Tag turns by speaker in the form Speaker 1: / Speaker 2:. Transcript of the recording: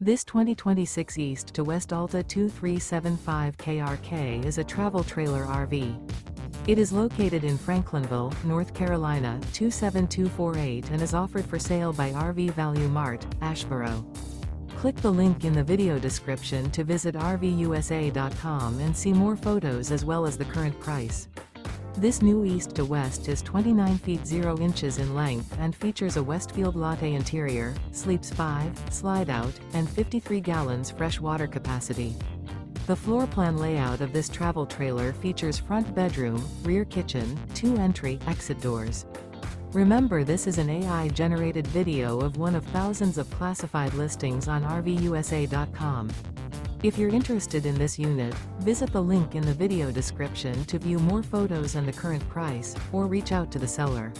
Speaker 1: This 2026 East to West Alta 2375 KRK is a travel trailer RV. It is located in Franklinville, North Carolina 27248 and is offered for sale by RV Value Mart, Asheboro. Click the link in the video description to visit RVUSA.com and see more photos as well as the current price. This new East to West is 29 feet 0 inches in length and features a Westfield Latte interior, sleeps 5, Slideout, and 53 gallons fresh water capacity. The floor plan layout of this travel trailer features front bedroom, rear kitchen, 2 entry/exit doors. Remember, this is an AI-generated video of one of thousands of classified listings on RVUSA.com. If you're interested in this unit, visit the link in the video description to view more photos and the current price, or reach out to the seller.